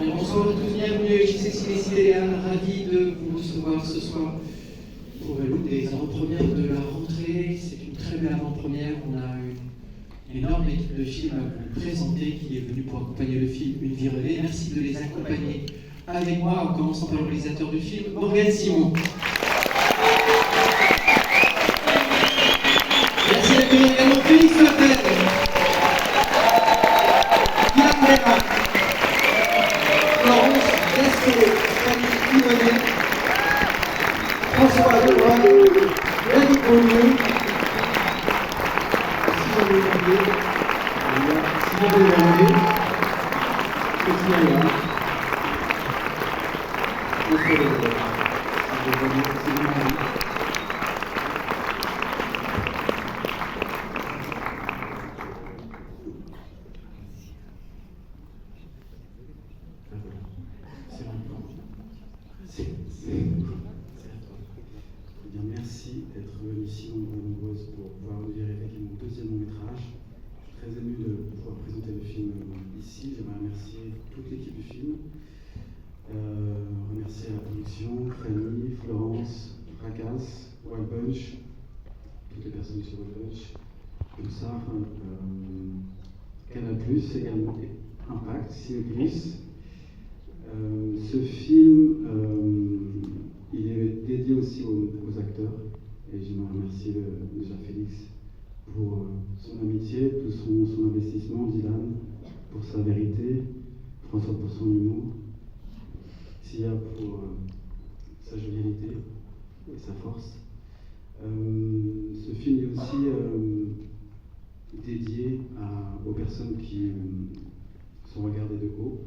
Bien, bonsoir à tous, bienvenue chez Cécile et Sidéane, ravi de vous recevoir ce soir pour l'une des avant-premières de la rentrée. C'est une très belle avant-première. On a une énorme équipe de films à vous présenter qui est venue pour accompagner le film Une vie rêvée. Merci de les accompagner avec moi, en commençant par le réalisateur du film, Morgane Simon. Merci d'accueillir également Félix Letel, Dylan Béra, Florence Gasquet, Fanny Yvonnet, François Lebrun, David Beaulieu, Simon Lebrun, Petit Naya, notre élève. Merci d'être venu si nombreuses pour pouvoir nous dire effectivement mon deuxième long métrage. Je suis très ému de pouvoir présenter le film ici. J'aimerais remercier toute l'équipe du film, remercier la production, Fanny, Florence, Rakas, Wild Bunch, toutes les personnes de chez Wild Bunch, Pulsar, Canal+, également, Impact, Cinéplus. Ce film, il est dédié aussi aux acteurs, et j'aimerais remercier déjà Félix pour son amitié, tout son investissement, Dylan pour sa vérité, François pour son humour, Sia pour sa jovialité et sa force. Ce film est aussi dédié aux personnes qui sont regardées de haut,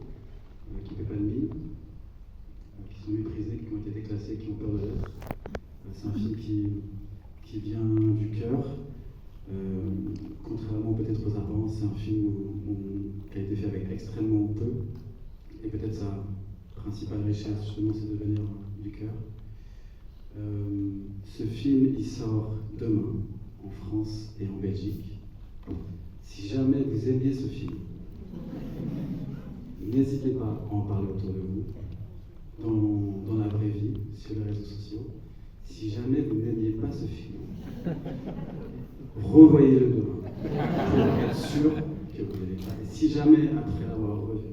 qui ne paient pas de mine, qui sont méprisées, qui ont été déclassées, qui ont peur de l'être. C'est un film qui vient du cœur. Contrairement peut-être aux apparences, c'est un film qui a été fait avec extrêmement peu. Et peut-être sa principale richesse, justement, c'est de venir du cœur. Ce film, il sort demain, en France et en Belgique. Si jamais vous aimiez ce film, n'hésitez pas à en parler autour de vous, dans la vraie vie, sur les réseaux sociaux. Si jamais vous n'aimiez pas ce film, revoyez-le demain, pour être sûr que vous n'aimez pas. Et si jamais, après l'avoir revu,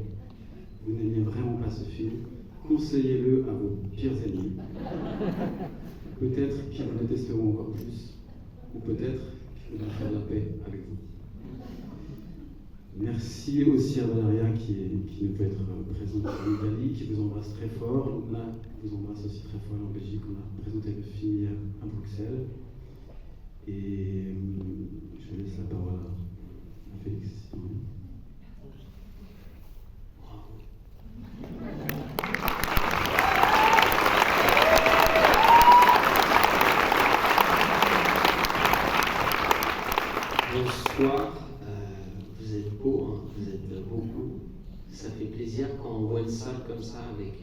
vous n'aimiez vraiment pas ce film, conseillez-le à vos pires ennemis. Peut-être qu'ils vous détesteront encore plus, ou peut-être qu'ils vont faire la paix avec vous. Merci aussi à Valeria qui ne peut être présente en Italie, qui vous embrasse très fort. Là, vous embrasse aussi très fort en Belgique. On a présenté le film hier à Bruxelles. Et je laisse la parole à Félix. Bonsoir. Vous êtes beaux, hein, vous êtes beaucoup. Ça fait plaisir quand on voit une salle comme ça avec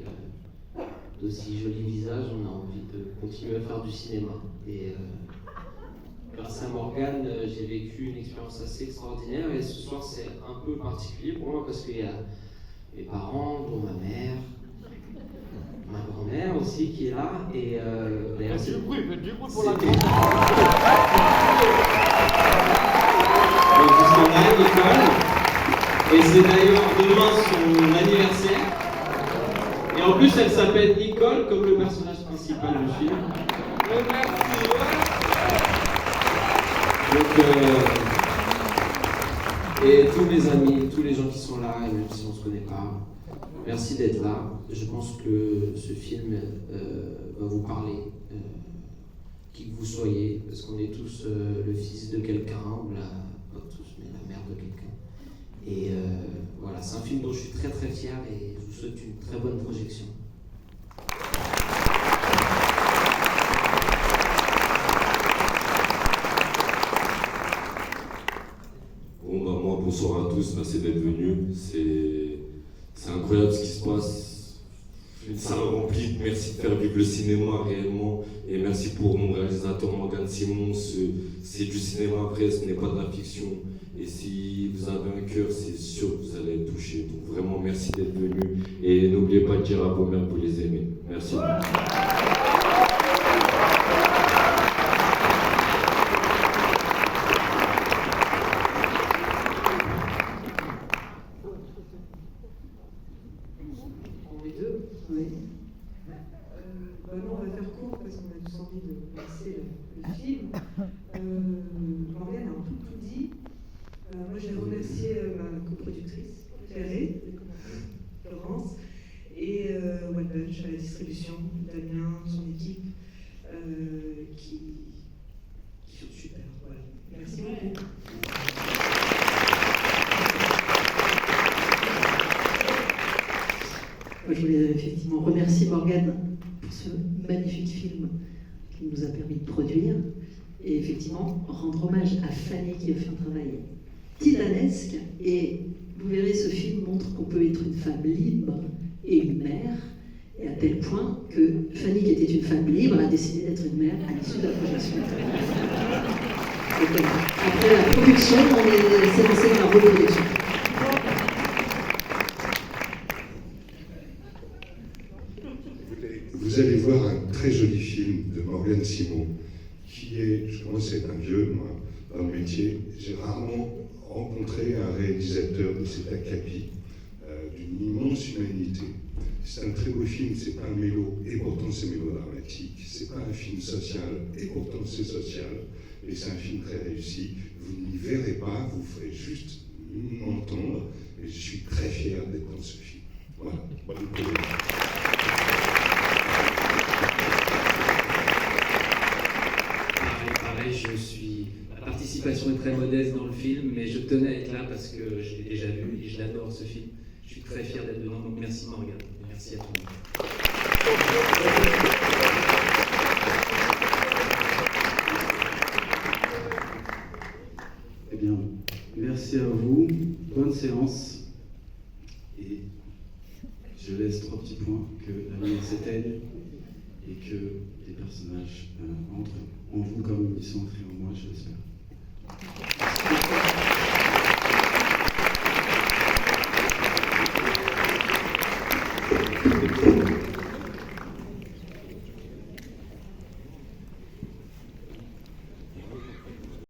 d'aussi jolis visages. On a envie de continuer à faire du cinéma. Et grâce à Morgane, j'ai vécu une expérience assez extraordinaire. Et ce soir, c'est un peu particulier pour moi parce qu'il y a mes parents, dont ma mère, ma grand-mère aussi qui est là. Et d'ailleurs, faites du bruit pour la grand-mère. Donc, c'est son mère, Nicole. Et c'est d'ailleurs demain son anniversaire. Et en plus, elle s'appelle Nicole, comme le personnage principal du film. Merci. Donc, et tous mes amis, tous les gens qui sont là, et même si on ne se connaît pas, merci d'être là. Je pense que ce film va vous parler, qui que vous soyez, parce qu'on est tous le fils de quelqu'un, ou pas tous, mais la mère de quelqu'un. Et voilà, c'est un film dont je suis très très fier et je vous souhaite une très bonne projection. Bon bah moi bonsoir à tous, merci d'être venus. C'est incroyable ce qui se passe. Une salle remplie, merci de faire vivre le cinéma réellement. Et merci pour mon réalisateur Morgane Simon. C'est du cinéma vrai, ce n'est pas de la fiction. Et si vous avez un cœur, c'est sûr que vous allez être touché. Donc vraiment, merci d'être venu. Et n'oubliez pas de dire à vos mères que vous les aimez. Merci. Les deux, oui. Non, on va faire court parce qu'on a tous envie de passer le film. Morgane a un peu tout dit. Moi, j'ai remercié ma coproductrice préférée, Florence, et Wellbunch à la distribution, Damien, son équipe, qui sont super. Voilà. Merci beaucoup. Moi, je voulais effectivement remercier Morgane pour ce magnifique film qu'il nous a permis de produire et effectivement rendre hommage à Fanny qui a fait un travail titanesque. Et vous verrez, ce film montre qu'on peut être une femme libre et une mère, et à tel point que Fanny, qui était une femme libre, a décidé d'être une mère à l'issue de la projection. Donc, après la production, on s'est lancé dans la reproduction. Vous allez voir un très joli film de Morgane Simon, qui est, je commence à être un vieux, moi, dans le métier. J'ai rarement rencontré un réalisateur de cet acabit, d'une immense humanité. C'est un très beau film, c'est pas un mélo, et pourtant c'est mélodramatique. C'est pas un film social, et pourtant c'est social. Et c'est un film très réussi. Vous n'y verrez pas, vous ferez juste m'entendre, et je suis très fier d'être dans ce film. Voilà, bonne écoute. Pareil, la participation est très modeste dans le film, mais je tenais à être là parce que je l'ai déjà vu et je l'adore ce film. Je suis très fier d'être dedans, donc merci Morgane, et merci à tout le monde. Eh bien, merci à vous, bonne séance, et je laisse 3 petits points, que la lumière s'éteigne et que les personnages entrent en vous comme ils sont entrés en moi, je l'espère.